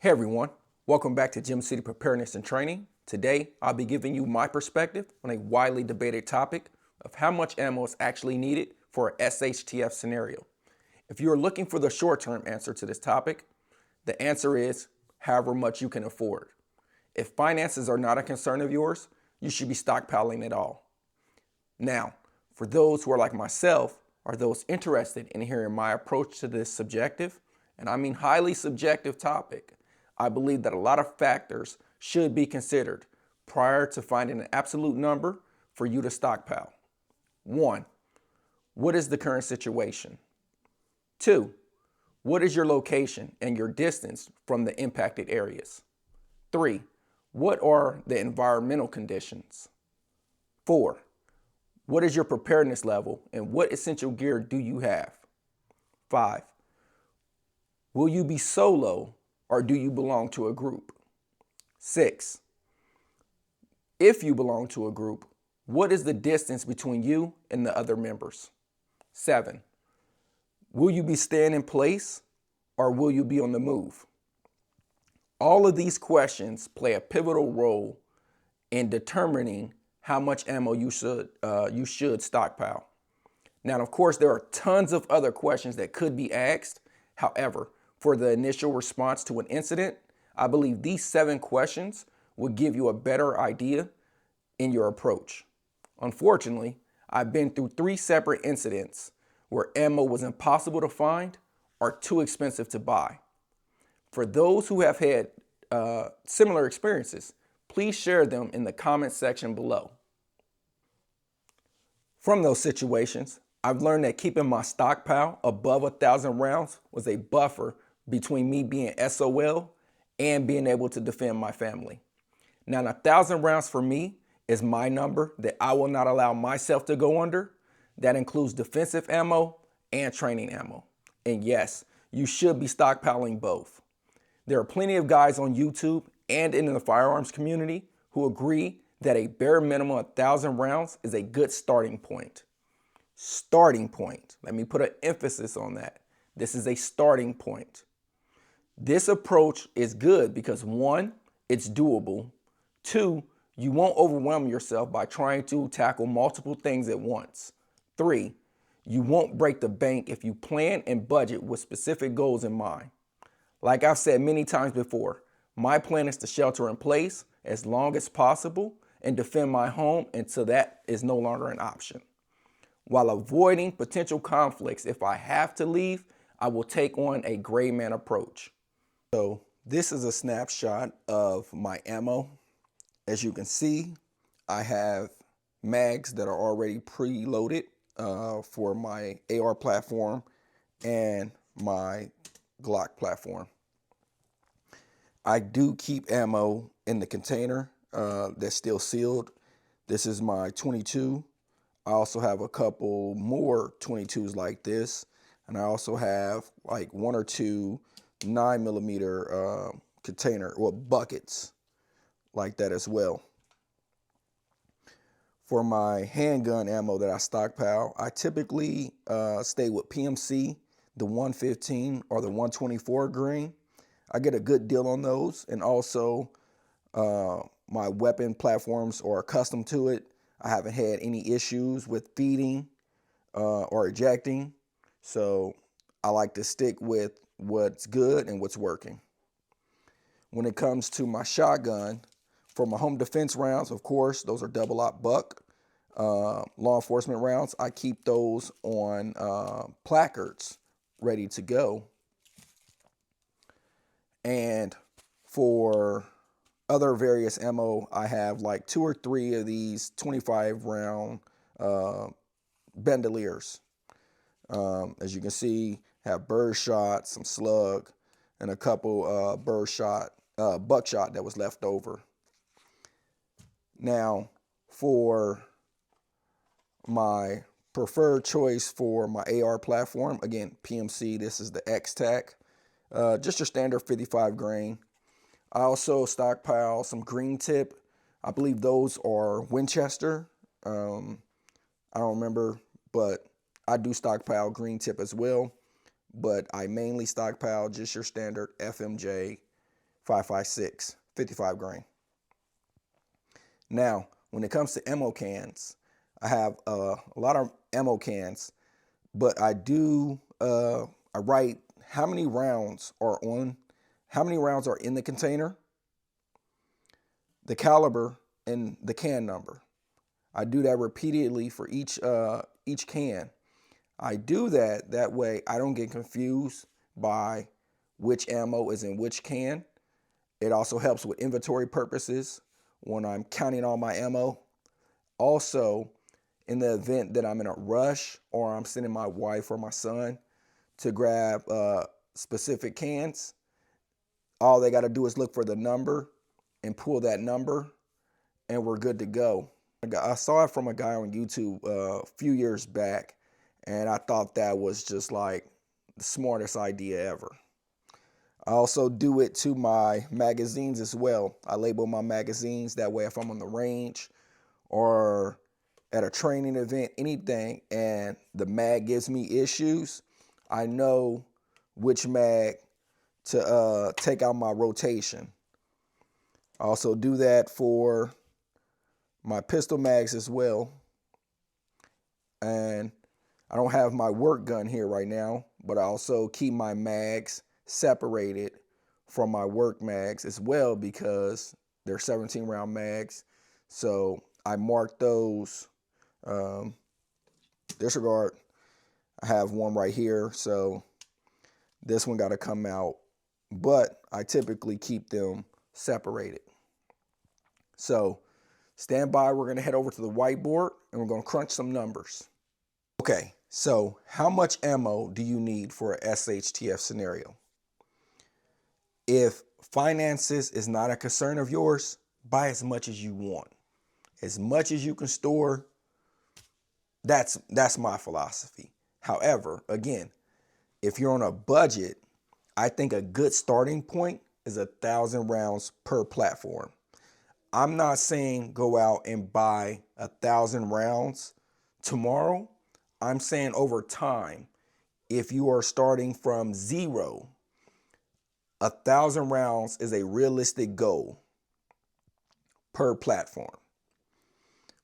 Hey everyone, welcome back to Gym City Preparedness and Training. Today, I'll be giving you my perspective on a widely debated topic of how much ammo is actually needed for a SHTF scenario. If you are looking for the short-term answer to this topic, the answer is however much you can afford. If finances are not a concern of yours, you should be stockpiling it all. Now, for those who are like myself, or those interested in hearing my approach to this subjective, and I mean highly subjective topic, I believe that a lot of factors should be considered prior to finding an absolute number for you to stockpile. 1. What is the current situation? 2. What is your location and your distance from the impacted areas? 3. What are the environmental conditions? 4. What is your preparedness level and what essential gear do you have? 5. Will you be solo or do you belong to a group? 6. If you belong to a group, what is the distance between you and the other members? 7. Will you be staying in place or will you be on the move? All of these questions play a pivotal role in determining how much ammo you should stockpile. Now, of course, there are tons of other questions that could be asked. However, for the initial response to an incident, I believe these 7 questions will give you a better idea in your approach. Unfortunately, I've been through 3 separate incidents where ammo was impossible to find or too expensive to buy. For those who have had similar experiences, please share them in the comment section below. From those situations, I've learned that keeping my stockpile above 1,000 rounds was a buffer between me being SOL and being able to defend my family. Now, 1,000 rounds for me is my number that I will not allow myself to go under. That includes defensive ammo and training ammo. And yes, you should be stockpiling both. There are plenty of guys on YouTube and in the firearms community who agree that a bare minimum of 1,000 rounds is a good starting point. Starting point. Let me put an emphasis on that. This is a starting point. This approach is good because 1, it's doable. 2, you won't overwhelm yourself by trying to tackle multiple things at once. 3, you won't break the bank if you plan and budget with specific goals in mind. Like I've said many times before, my plan is to shelter in place as long as possible and defend my home until that is no longer an option. While avoiding potential conflicts, if I have to leave, I will take on a gray man approach. So this is a snapshot of my ammo. As you can see, I have mags that are already preloaded for my AR platform and my Glock platform. I do keep ammo in the container that's still sealed. This is my 22. I also have a couple more 22s like this. And I also have like 1 or 2 9mm container or buckets like that as well. For my handgun ammo that I stockpile, I typically stay with PMC, the 115 or the 124 grain. I get a good deal on those, and also my weapon platforms are accustomed to it. I haven't had any issues with feeding or ejecting, so I like to stick with what's good and what's working. When it comes to my shotgun, for my home defense rounds, of course, those are double-aught buck. Law enforcement rounds, I keep those on placards ready to go. And for other various ammo, I have like 2 or 3 of these 25-round bandoliers. As you can see, have birdshot, some slug, and a couple buckshot that was left over. Now, for my preferred choice for my AR platform, again, PMC, this is the X-Tac, just your standard 55 grain. I also stockpile some green tip. I believe those are Winchester. I don't remember, but I do stockpile green tip as well. But I mainly stockpile just your standard FMJ 5.56, 55 grain. Now, when it comes to ammo cans, I have a lot of ammo cans, but I write how many rounds are in the container, the caliber, and the can number. I do that repeatedly for each can. I do that way I don't get confused by which ammo is in which can. It also helps with inventory purposes when I'm counting all my ammo. Also, in the event that I'm in a rush or I'm sending my wife or my son to grab specific cans, all they got to do is look for the number and pull that number, and we're good to go. I saw it from a guy on YouTube a few years back, and I thought that was just like the smartest idea ever. I also do it to my magazines as well. I label my magazines, that way if I'm on the range or at a training event, anything, and the mag gives me issues, I know which mag to take out my rotation. I also do that for my pistol mags as well. And I don't have my work gun here right now, but I also keep my mags separated from my work mags as well because they're 17 round mags. So I mark those. Disregard, I have one right here, so this one got to come out, but I typically keep them separated. So stand by, we're going to head over to the whiteboard and we're going to crunch some numbers. Okay, so how much ammo do you need for a SHTF scenario? If finances is not a concern of yours, buy as much as you want. As much as you can store, that's my philosophy. However, again, if you're on a budget, I think a good starting point is 1,000 rounds per platform. I'm not saying go out and buy 1,000 rounds tomorrow. I'm saying over time, if you are starting from zero, 1,000 rounds is a realistic goal per platform.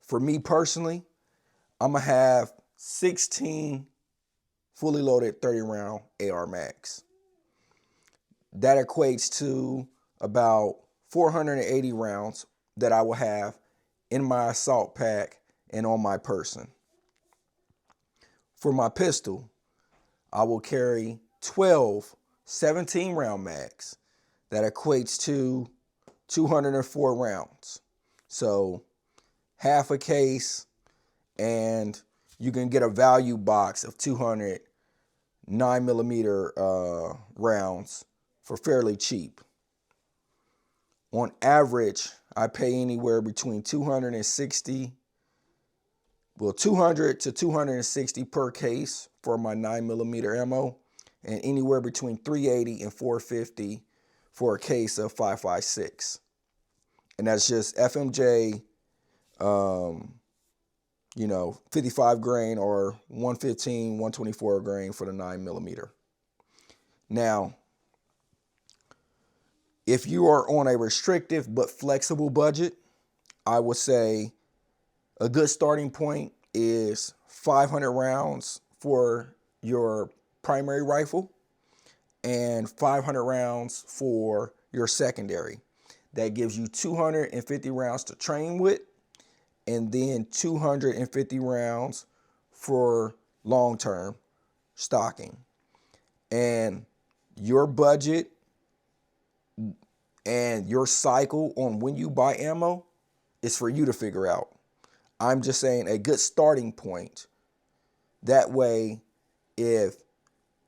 For me personally, I'm gonna have 16 fully loaded 30 round AR mags. That equates to about 480 rounds that I will have in my assault pack and on my person. For my pistol, I will carry 12 17 round mags. That equates to 204 rounds. So half a case, and you can get a value box of 200 9mm rounds for fairly cheap. On average, I pay anywhere between 200 to 260 per case for my 9mm ammo, and anywhere between 380 and 450 for a case of 5.56. And that's just FMJ, 55 grain or 115, 124 grain for the 9mm. Now, if you are on a restrictive but flexible budget, I would say a good starting point is 500 rounds for your primary rifle and 500 rounds for your secondary. That gives you 250 rounds to train with, and then 250 rounds for long-term stocking. And your budget and your cycle on when you buy ammo is for you to figure out. I'm just saying a good starting point. That way, if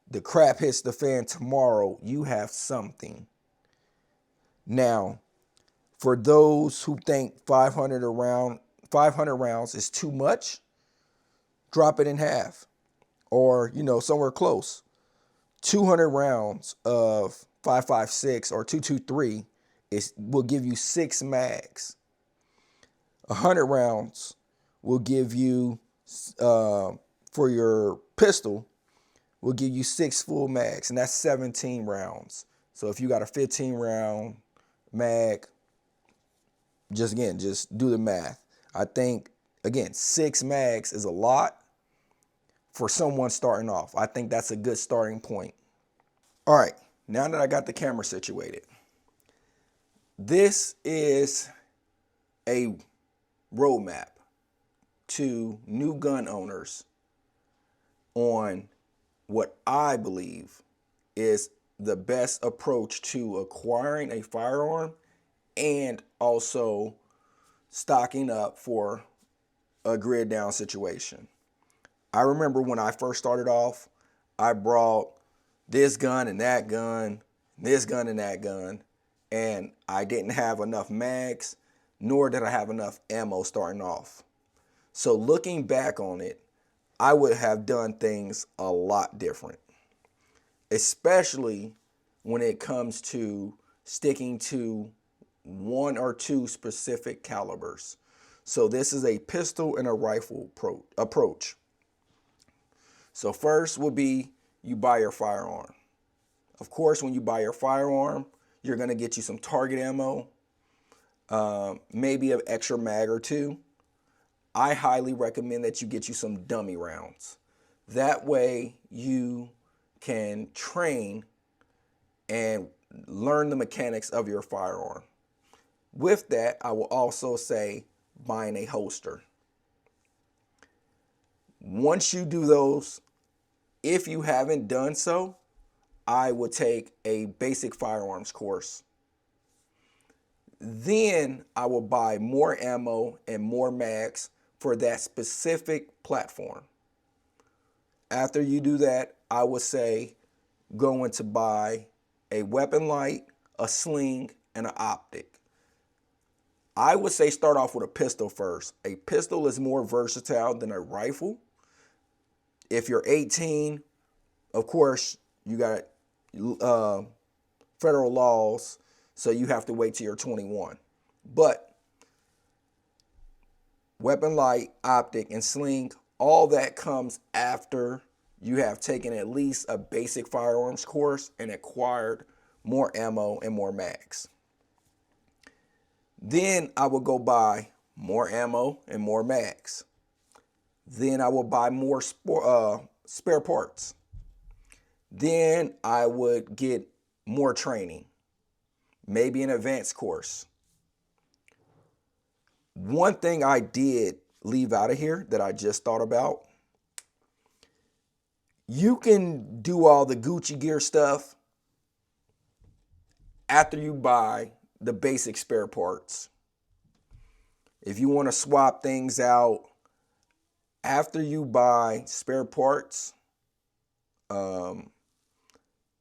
the crap hits the fan tomorrow, you have something. Now, for those who think 500 rounds is too much, drop it in half, or somewhere close. 200 rounds of 5.56 or 223 will give you 6 mags. 100 rounds will give you, for your pistol, will give you 6 full mags, and that's 17 rounds. So if you got a 15 round mag, just do the math. I think, again, 6 mags is a lot for someone starting off. I think that's a good starting point. All right, now that I got the camera situated, this is a roadmap to new gun owners on what I believe is the best approach to acquiring a firearm and also stocking up for a grid down situation. I remember when I first started off, I brought this gun and that gun, this gun and that gun, and I didn't have enough mags, nor did I have enough ammo starting off. So looking back on it, I would have done things a lot different, especially when it comes to sticking to 1 or 2 specific calibers. So this is a pistol and a rifle approach. So first will be you buy your firearm. Of course, when you buy your firearm, you're going to get you some target ammo, maybe an extra mag or 2. I highly recommend that you get you some dummy rounds. That way you can train and learn the mechanics of your firearm. With that, I will also say buying a holster. Once you do those, if you haven't done so, I would take a basic firearms course. Then I will buy more ammo and more mags for that specific platform. After you do that, I would say going to buy a weapon light, a sling, and an optic. I would say start off with a pistol first. A pistol is more versatile than a rifle. If you're 18, of course, you got federal laws, so you have to wait till you're 21. But weapon light, optic, and sling, all that comes after you have taken at least a basic firearms course and acquired more ammo and more mags. Then I will go buy more ammo and more mags. Then I will buy more spare parts. Then I would get more training, maybe an advanced course. One thing I did leave out of here that I just thought about, you can do all the Gucci gear stuff after you buy the basic spare parts. If you want to swap things out after you buy spare parts,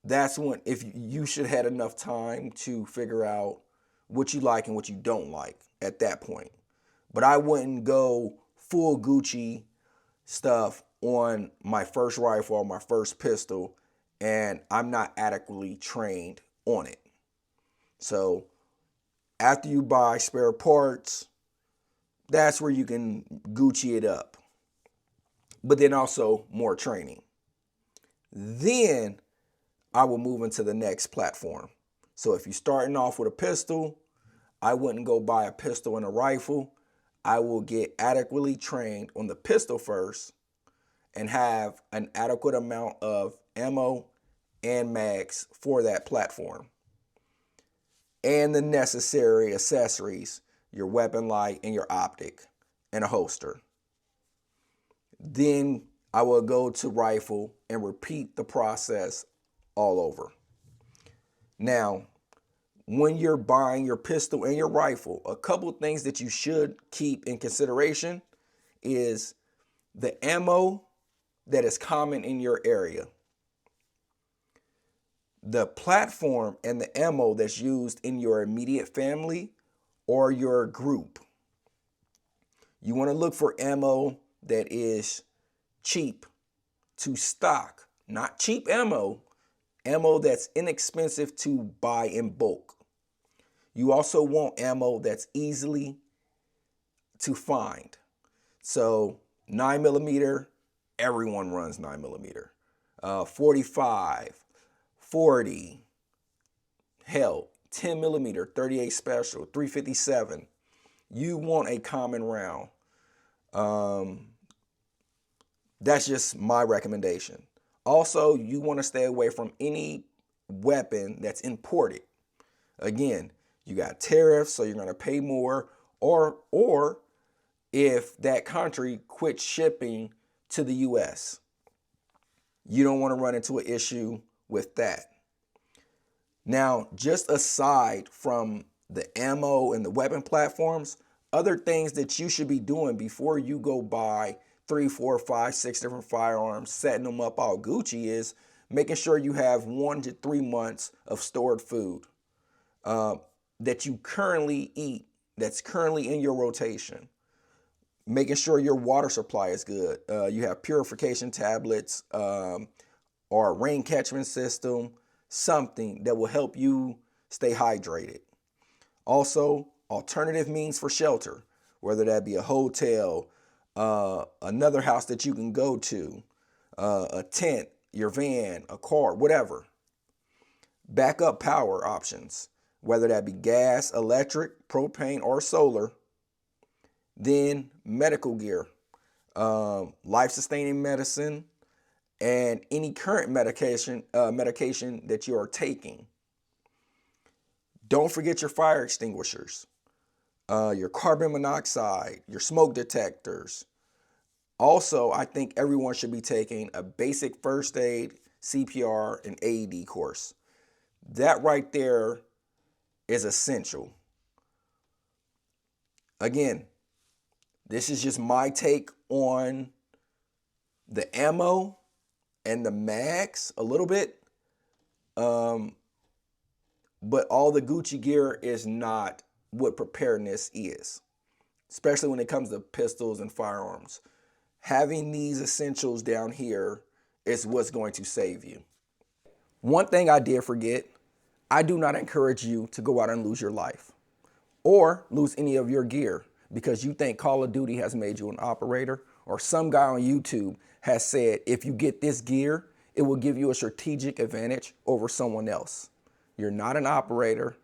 that's when, if you should have had enough time to figure out what you like and what you don't like at that point. But I wouldn't go full Gucci stuff on my first rifle or my first pistol and I'm not adequately trained on it. So after you buy spare parts, that's where you can Gucci it up. But then also more training. Then I will move into the next platform. So if you're starting off with a pistol, I wouldn't go buy a pistol and a rifle. I will get adequately trained on the pistol first and have an adequate amount of ammo and mags for that platform. And the necessary accessories, your weapon light and your optic and a holster. Then I will go to rifle and repeat the process all over. Now, when you're buying your pistol and your rifle, a couple things that you should keep in consideration is the ammo that is common in your area, the platform and the ammo that's used in your immediate family or your group. You want to look for ammo that is cheap to stock, not cheap ammo that's inexpensive to buy in bulk. You also want ammo that's easily to find. So 9mm, everyone runs 9mm. 45, 40, Hell, 10 millimeter, 38 special, 357. You want a common round. That's just my recommendation. Also, you want to stay away from any weapon that's imported. Again, you got tariffs, so you're going to pay more, or if that country quits shipping to the US, you don't want to run into an issue with that. Now, just aside from the ammo and the weapon platforms, other things that you should be doing before you go buy 3, 4, 5, 6 different firearms, setting them up all Gucci, is making sure you have 1 to 3 months of stored food that you currently eat, that's currently in your rotation. Making sure your water supply is good. You have purification tablets or a rain catchment system, something that will help you stay hydrated. Also, alternative means for shelter, whether that be a hotel, another house that you can go to, a tent, your van, a car, whatever. Backup power options, whether that be gas, electric, propane, or solar. Then medical gear, life-sustaining medicine, and any current medication that you are taking. Don't forget your fire extinguishers, your carbon monoxide, your smoke detectors. Also, I think everyone should be taking a basic first aid, CPR, and AED course. That right there is essential. Again, this is just my take on the ammo and the mags a little bit. But all the Gucci gear is not what preparedness is, especially when it comes to pistols and firearms. Having these essentials down here is what's going to save you. One thing I did forget, I do not encourage you to go out and lose your life or lose any of your gear because you think Call of Duty has made you an operator, or some guy on YouTube has said if you get this gear, it will give you a strategic advantage over someone else. You're not an operator,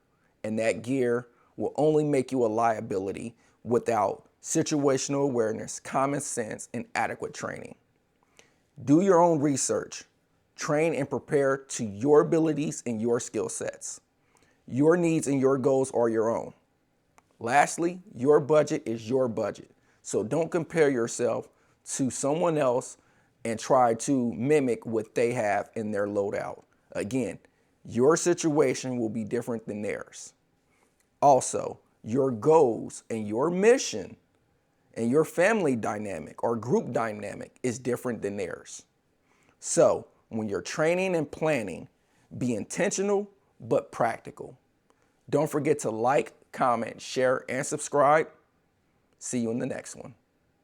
and that gear will only make you a liability without situational awareness, common sense, and adequate training. Do your own research. Train and prepare to your abilities and your skill sets. Your needs and your goals are your own. Lastly, your budget is your budget. So don't compare yourself to someone else and try to mimic what they have in their loadout. Again, your situation will be different than theirs. Also, your goals and your mission and your family dynamic or group dynamic is different than theirs. So, when you're training and planning, be intentional but practical. Don't forget to like, comment, share, and subscribe. See you in the next one.